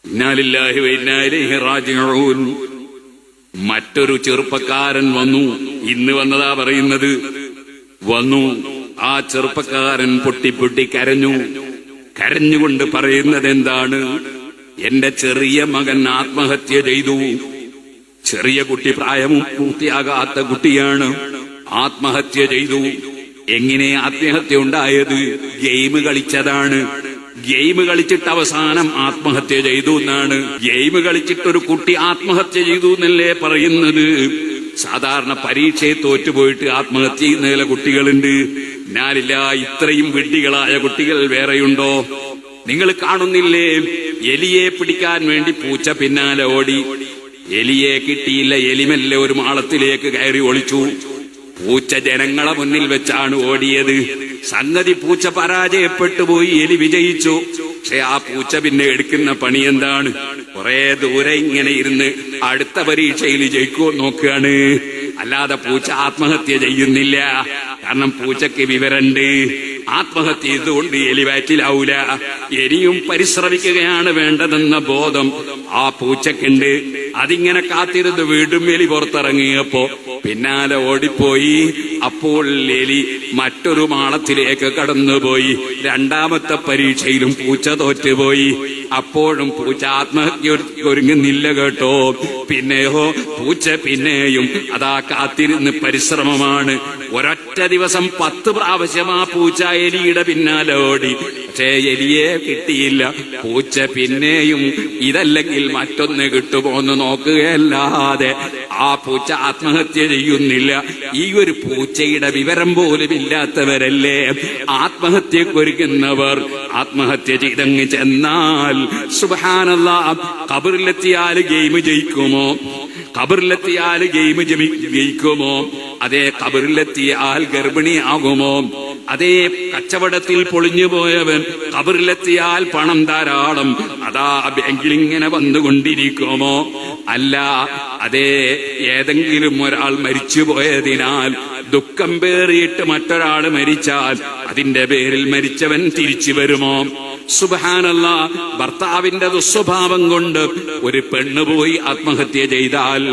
ഇന്നാ ലില്ലാഹി വ ഇന്നാ ഇലൈഹി റാജിഊൻ. മറ്റൊരു ചെറുപ്പക്കാരൻ വന്നു. ഇന്ന് വന്നതാ പറയുന്നത്. വന്നു. ആ ചെറുപ്പക്കാരൻ പൊട്ടി കരഞ്ഞു. കരഞ്ഞുകൊണ്ട് പറയുന്നത് എന്താണ്? എന്റെ ചെറിയ മകൻ ആത്മഹത്യ ചെയ്തു. ചെറിയ കുട്ടി, പ്രായവും പൂർത്തിയാകാത്ത കുട്ടിയാണ്. ആത്മഹത്യ ചെയ്തു. എങ്ങനെ ആത്മഹത്യ ഉണ്ടായത്? ഗെയിം കളിച്ചതാണ്. ഗെയിം കളിച്ചിട്ട് അവസാനം ആത്മഹത്യ ചെയ്തു എന്നാണ്. ഗെയിം കളിച്ചിട്ടൊരു കുട്ടി ആത്മഹത്യ ചെയ്തു എന്നല്ലേ പറയുന്നത്? സാധാരണ പരീക്ഷയെ തോറ്റുപോയിട്ട് ആത്മഹത്യ ചെയ്യുന്ന ചില കുട്ടികളുണ്ട്. ഞാനില്ല, ഇത്രയും വിഡ്ഢികളായ കുട്ടികൾ വേറെയുണ്ടോ? നിങ്ങൾ കാണുന്നില്ലേ? എലിയെ പിടിക്കാൻ വേണ്ടി പൂച്ച പിന്നാലെ ഓടി. എലിയെ കിട്ടിയില്ല. എലിമെല്ലെ ഒരു മാളത്തിലേക്ക് കയറി ഒളിച്ചു. പൂച്ച ജനങ്ങളെ മുന്നിൽ വെച്ചാണ് ഓടിയത്. സംഗതി പൂച്ച പരാജയപ്പെട്ടു പോയി, എലി വിജയിച്ചു. പക്ഷെ ആ പൂച്ച പിന്നെ എടുക്കുന്ന പണി എന്താണ്? കുറെ ദൂരെ ഇങ്ങനെ ഇരുന്ന് അടുത്ത പരീക്ഷയിൽ ജയിക്കുമോ നോക്കുകയാണ്. അല്ലാതെ പൂച്ച ആത്മഹത്യ ചെയ്യുന്നില്ല. കാരണം പൂച്ചയ്ക്ക് വിവരണ്ട്. ആത്മഹത്യ ചെയ്തുകൊണ്ട് എലി വയറ്റിലാവൂല. ഇനിയും പരിശ്രമിക്കുകയാണ് വേണ്ടതെന്ന ബോധം ആ പൂച്ചക്കുണ്ട്. അതിങ്ങനെ കാത്തിരുന്ന് വീണ്ടും എലി പുറത്തിറങ്ങിയപ്പോ പിന്നാലെ ഓടിപ്പോയി. അപ്പോൾ എലി മറ്റൊരു മാളത്തിലേക്ക് കടന്നുപോയി. രണ്ടാമത്തെ പരീക്ഷയിലും പൂച്ച തോറ്റുപോയി. അപ്പോഴും പൂച്ച ആത്മഹത്യ ഒരുങ്ങുന്നില്ല കേട്ടോ. പിന്നെയോ പൂച്ച പിന്നെയും അതാ കാത്തിരുന്ന് പരിശ്രമമാണ്. ഒരൊറ്റ ദിവസം 10 പ്രാവശ്യം ആ പൂച്ച എലിയുടെ പിന്നാലെ ഓടി. പക്ഷേ എലിയെ കിട്ടിയില്ല. പൂച്ച പിന്നെയും ഇതല്ലെങ്കിൽ മറ്റൊന്ന് കിട്ടുമോന്ന് നോക്കുകയല്ലാതെ ആ പൂച്ച ആത്മഹത്യ ചെയ്യുന്നില്ല. ഈ ഒരു പൂച്ചയുടെ വിവരം പോലും ഇല്ലാത്തവരല്ലേ ആത്മഹത്യക്കൊരുങ്ങുന്നവർ. ആത്മഹത്യ ചെയ്തങ്ങ് ചെന്നാൽ സുബ്ഹാനല്ലാഹ്, ഖബറിലെത്തിയാൽ ഗെയിം ജയിക്കുമോ? ഖബറിലെത്തിയാൽ ഗെയിം ജയിക്കുമോ? അതേ, ഖബറിലെത്തിയാൽ ഗർഭിണിയാകുമോ? അതേ, കച്ചവടത്തിൽ പൊളിഞ്ഞുപോയവൻ ഖബറിലെത്തിയാൽ പണം ധാരാളം അതാ ബാങ്കിൽ ഇങ്ങനെ വന്നുകൊണ്ടിരിക്കുമോ? അല്ല. അതേ, ഏതെങ്കിലും ഒരാൾ മരിച്ചുപോയതിനാൽ ദുഃഖം പേറിയിട്ട് മറ്റൊരാൾ മരിച്ചാൽ അതിന്റെ പേരിൽ മരിച്ചവൻ തിരിച്ചു വരുമോ? സുബ്ഹാനല്ലാഹ്, ഭർത്താവിന്റെ ദുസ്വഭാവം കൊണ്ട് ഒരു പെണ്ണ് പോയി ആത്മഹത്യ ചെയ്താൽ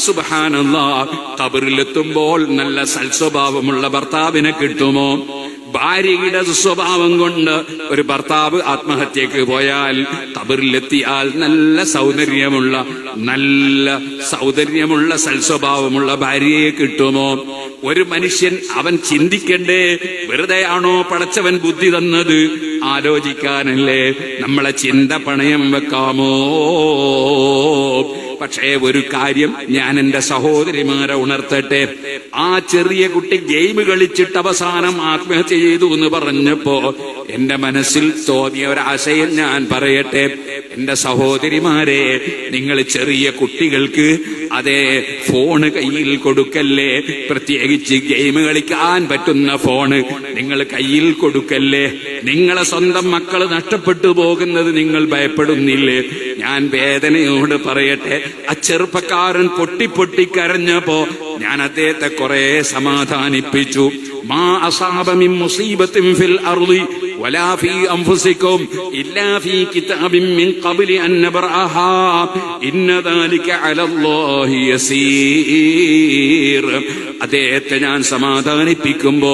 സുബ്ഹാനല്ലാഹ്, ഖബറിലെത്തുമ്പോൾ നല്ല സൽസ്വഭാവമുള്ള ഭർത്താവിനെ കിട്ടുമോ? ഭാര്യയുടെ സ്വഭാവം കൊണ്ട് ഒരു ഭർത്താവ് ആത്മഹത്യക്ക് പോയാൽ ഖബറിലെത്തിയാൽ നല്ല സൗന്ദര്യമുള്ള സൽസ്വഭാവമുള്ള ഭാര്യയെ കിട്ടുമോ? ഒരു മനുഷ്യൻ അവൻ ചിന്തിക്കണ്ടേ? വെറുതെയാണോ പടച്ചവൻ ബുദ്ധി തന്നത്? ആലോചിക്കാനല്ലേ. നമ്മളെ ചിന്ത പണയം വെക്കാമോ? പക്ഷേ ഒരു കാര്യം ഞാൻ എന്റെ സഹോദരിമാരെ ഉണർത്തട്ടെ. ആ ചെറിയ കുട്ടി ഗെയിം കളിച്ചിട്ട് അവസാനം ആത്മഹത്യ ചെയ്തു എന്ന് പറഞ്ഞപ്പോ എന്റെ മനസ്സിൽ തോന്നിയ ഒരാശയം ഞാൻ പറയട്ടെ. എന്റെ സഹോദരിമാരെ, നിങ്ങൾ ചെറിയ കുട്ടികൾക്ക് അതേ ഫോണ് കയ്യിൽ കൊടുക്കല്ലേ. പ്രത്യേകിച്ച് ഗെയിം കളിക്കാൻ പറ്റുന്ന ഫോണ് നിങ്ങൾ കയ്യിൽ കൊടുക്കല്ലേ. നിങ്ങളെ സ്വന്തം മക്കൾ നഷ്ടപ്പെട്ടു പോകുന്നത് നിങ്ങൾ ഭയപ്പെടുന്നില്ലേ? ഞാൻ വേദനയോട് പറയട്ടെ, ആ ചെറുപ്പക്കാരൻ പൊട്ടി കരഞ്ഞപ്പോ ഞാൻ അദ്ദേഹത്തെ കുറെ സമാധാനിപ്പിച്ചു. മാ അസാബ മിൻ മുസീബത്തിൻ ഫിൽ അർളി വലാ ഫീ അൻഫുസികും ഇല്ലാ ഫീ കിതാബിൻ മിൻ ഖബ്ലി അൻ നബ്റഅഹാ ഇന്ന ദാലിക അലല്ലാഹി യസീർ. അദ്ദേഹത്തെ ഞാൻ സമാധാനിപ്പിക്കുമ്പോ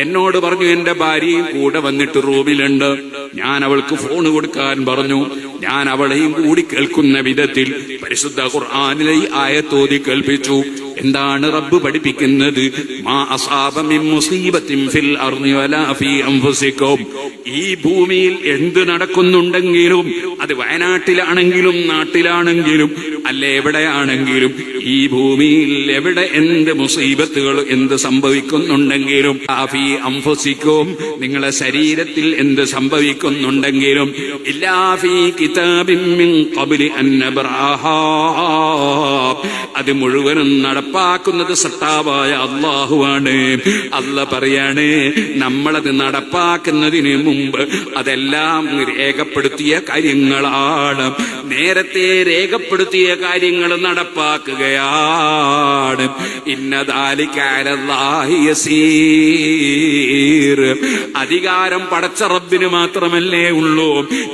എന്നോട് പറഞ്ഞു, എന്റെ ഭാര്യയും കൂടെ വന്നിട്ട് റൂമിലുണ്ട്. ഞാൻ അവൾക്ക് ഫോൺ കൊടുക്കാൻ പറഞ്ഞു. ഞാൻ അവളെയും കൂടി കേൾക്കുന്ന വിധത്തിൽ പരിശുദ്ധ ഖുർആനിലെ ആയത്തോതി കേൾപ്പിച്ചു. എന്താണ് റബ്ബ് പഠിപ്പിക്കുന്നത്? മാ അസാബ മിൻ മുസീബത്തിൻ ഫിൽ അർളി വലാ ഫീ അൻഫുസികും. ഈ ഭൂമിയിൽ എന്ത് നടക്കുന്നുണ്ടെങ്കിലും, അത് വയനാട്ടിലാണെങ്കിലും നാട്ടിലാണെങ്കിലും അല്ല എവിടെയാണെങ്കിലും, ഈ ഭൂമിയിൽ എവിടെ എന്ത് മുസീബത്തുകൾ എന്ത് സംഭവിക്കുന്നുണ്ടെങ്കിലും, ഫീ അൻഫുസികും, നിങ്ങളെ ശരീരത്തിൽ എന്ത് സംഭവിക്കുന്നുണ്ടെങ്കിലും, ഇല്ലാ ഫീ കിതാബിൻ മിൻ ഖബ്ലി അൻ നബ്റഅഹാ, അത് മുഴുവനും നടപ്പാക്കുന്നത് സത്താവായ അല്ലാഹുവാണ്. അല്ലാഹ് പറയാണ്, നമ്മളത് നടപ്പാക്കുന്നതിന് മുമ്പ് അതെല്ലാം രേഖപ്പെടുത്തിയ കാര്യങ്ങളാണ്. നേരത്തെ രേഖപ്പെടുത്തിയ കാര്യങ്ങൾ നടപ്പാക്കുകയാണ്. ഇന്ന ദാലിക അലല്ലാഹി യസീർ. അധികാരം പടച്ച റബ്ബിന് മാത്രമല്ലേ ഉള്ളൂ.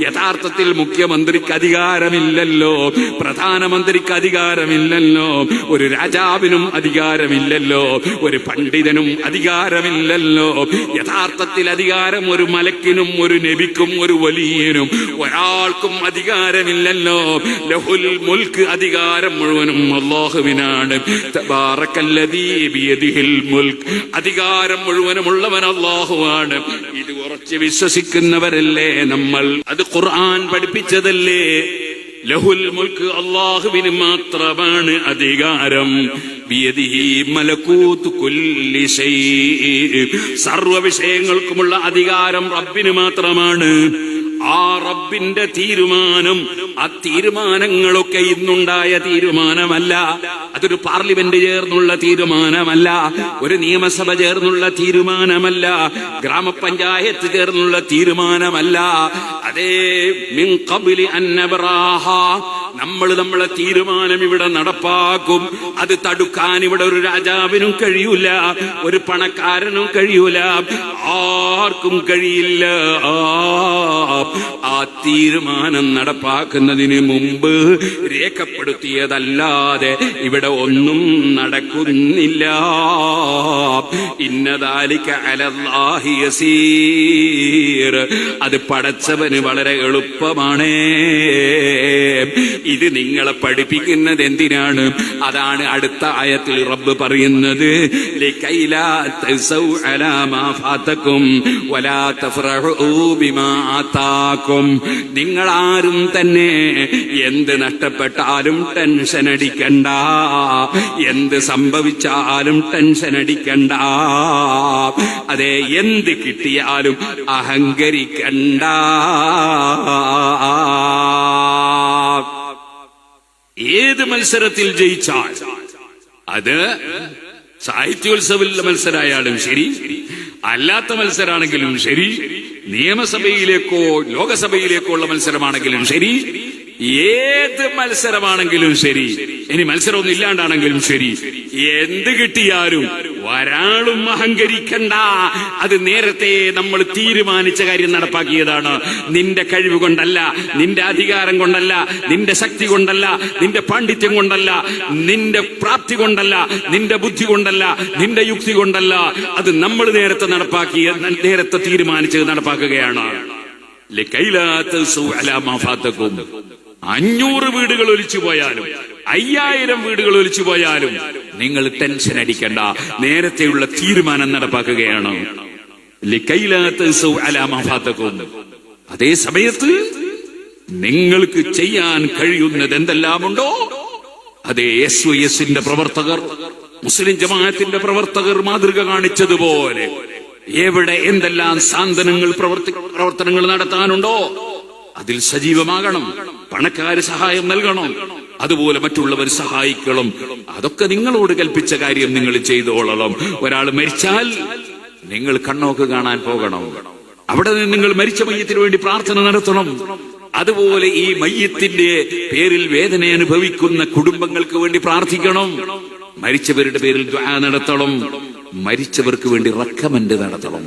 യഥാർത്ഥത്തിൽ മുഖ്യമന്ത്രിക്ക് അധികാരമില്ലല്ലോ, പ്രധാനമന്ത്രിക്ക് അധികാരമില്ലല്ലോ, ഒരു രാജാവിനും അധികാരമില്ലല്ലോ, ഒരു പണ്ഡിതനും അധികാരമില്ലല്ലോ. യഥാർത്ഥത്തിൽ അധികാരം ഒരു മലക്കിനും ഒരു നബിക്കും ഒരു വലിയനും ഒരാൾക്കും അധികാരമില്ലല്ലോ. ലഹുൽ മുൽക്ക്, അധികാരം മുഴുവനും അല്ലാഹുവിനാണ്. തബാറക്കല്ലദീ ബിയദിഹിൽ മുൽക്ക്, അധികാരം മുഴുവനുമുള്ളവൻ അല്ലാഹുവാണ്. ഇത് ഉറച്ച് വിശ്വസിക്കുന്നവരല്ലേ നമ്മൾ? അത് ഖുർആൻ പഠിപ്പിച്ചതല്ലേ? ലഹുൽ മുൽക്ക്, അല്ലാഹുവിന് മാത്രമാണ് അധികാരം. ബിയദിഹി മലകൂതു കുല്ലി ശൈഇ, സർവ്വ വിഷയങ്ങൾക്കുമുള്ള അധികാരം റബ്ബിന് മാത്രമാണ്. ആ റബ്ബിന്റെ തീരുമാനം, ആ തീരുമാനങ്ങളൊക്കെ ഇന്നുണ്ടായ തീരുമാനമല്ല. അതൊരു പാർലമെന്റ് ചേർന്നുള്ള തീരുമാനമല്ല, ഒരു നിയമസഭ ചേർന്നുള്ള തീരുമാനമല്ല, ഗ്രാമപഞ്ചായത്ത് ചേർന്നുള്ള തീരുമാനമല്ല. അതേ മിൻ ഖബ്ലി അൻ നബ്റാഹ, നമ്മൾ നമ്മളെ തീരുമാനം ഇവിടെ നടപ്പാക്കും. അത് തടുക്കാൻ ഇവിടെ ഒരു രാജാവിനും കഴിയൂല, ഒരു പണക്കാരനും കഴിയൂല, ആർക്കും കഴിയില്ല. ആ തീരുമാനം നടപ്പാക്കുന്നതിന് മുമ്പ് രേഖപ്പെടുത്തിയതല്ലാതെ ഇവിടെ ഒന്നും നടക്കുന്നില്ല. ഇന്ന ദാലിക അലല്ലാഹി യസീർ. അത് പടച്ചവന് വളരെ എളുപ്പമാണ്. ഇത് നിങ്ങളെ പഠിപ്പിക്കുന്നത് എന്തിനാണ്? അതാണ് അടുത്ത ആയത്തിൽ റബ്ബ് പറയുന്നത്, ലികൈലാ തസൗ അലാ മാ ഫാതകും വലാ തഫറഹു ബിമാ ആതാകും. നിങ്ങൾ ആരും തന്നെ എന്ത് നഷ്ടപ്പെട്ടാലും ടെൻഷൻ അടിക്കണ്ട, എന്ത് സംഭവിച്ചാലും ടെൻഷൻ അടിക്കണ്ട. അതെ, എന്ത് കിട്ടിയാലും അഹങ്കരിക്കണ്ട. ഏത് മത്സരത്തിൽ ജയിച്ചാൽ, അത് സാഹിത്യോത്സവിലെ മത്സരമായാലും ശരി, അല്ലാത്ത മത്സരമാണെങ്കിലും ശരി, നിയമസഭയിലേക്കോ ലോകസഭയിലേക്കോ ഉള്ള മത്സരമാണെങ്കിലും ശരി, ഏത് മത്സരമാണെങ്കിലും ശരി, ഇനി മത്സരമൊന്നും ഇല്ലാണ്ടാണെങ്കിലും ശരി, എന്ത് കിട്ടിയാലും ഒരാളും അഹങ്കരിക്കണ്ട. അത് നേരത്തെ നമ്മൾ തീരുമാനിച്ച കാര്യം നടപ്പാക്കിയതാണ്. നിന്റെ കഴിവ് കൊണ്ടല്ല, നിന്റെ അധികാരം കൊണ്ടല്ല, നിന്റെ ശക്തി കൊണ്ടല്ല, നിന്റെ പാണ്ഡിത്യം കൊണ്ടല്ല, നിന്റെ പ്രാപ്തി കൊണ്ടല്ല, നിന്റെ ബുദ്ധി കൊണ്ടല്ല, നിന്റെ യുക്തി കൊണ്ടല്ല. അത് നമ്മൾ നേരത്തെ നടപ്പാക്കിയ, നേരത്തെ തീരുമാനിച്ചത് നടപ്പാക്കുകയാണ്. 500 വീടുകൾ ഒലിച്ചു പോയാലും 5000 വീടുകൾ ഒലിച്ചു പോയാലും നിങ്ങൾ ടെൻഷൻ അടിക്കണ്ട, നേരത്തെയുള്ള തീരുമാനം നടപ്പാക്കുകയാണ്. അതേ സമയത്ത് നിങ്ങൾക്ക് ചെയ്യാൻ കഴിയുന്നത് എന്തെല്ലാമുണ്ടോ, അതേ SYSന്റെ പ്രവർത്തകർ, മുസ്ലിം ജമാഅത്തിന്റെ പ്രവർത്തകർ മാതൃക കാണിച്ചതുപോലെ എവിടെ എന്തെല്ലാം സാന്ത്വനങ്ങൾ പ്രവർത്തനങ്ങൾ നടത്താനുണ്ടോ അതിൽ സജീവമാകണം. പണക്കാര് സഹായം നൽകണം, അതുപോലെ മറ്റുള്ളവർ സഹായിക്കണം. അതൊക്കെ നിങ്ങളോട് കൽപ്പിച്ച കാര്യം നിങ്ങൾ ചെയ്തോളണം. ഒരാൾ മരിച്ചാൽ നിങ്ങൾ കണ്ണോക്ക് കാണാൻ പോകണം, അവിടെ നിന്ന് നിങ്ങൾ മരിച്ച മയ്യത്തിന് വേണ്ടി പ്രാർത്ഥന നടത്തണം. അതുപോലെ ഈ മയ്യത്തിന്റെ പേരിൽ വേദന അനുഭവിക്കുന്ന കുടുംബങ്ങൾക്ക് വേണ്ടി പ്രാർത്ഥിക്കണം. മരിച്ചവരുടെ പേരിൽ ദുആ നടത്തണം, മരിച്ചവർക്ക് വേണ്ടി റെക്കമെൻഡ് നടത്തണം.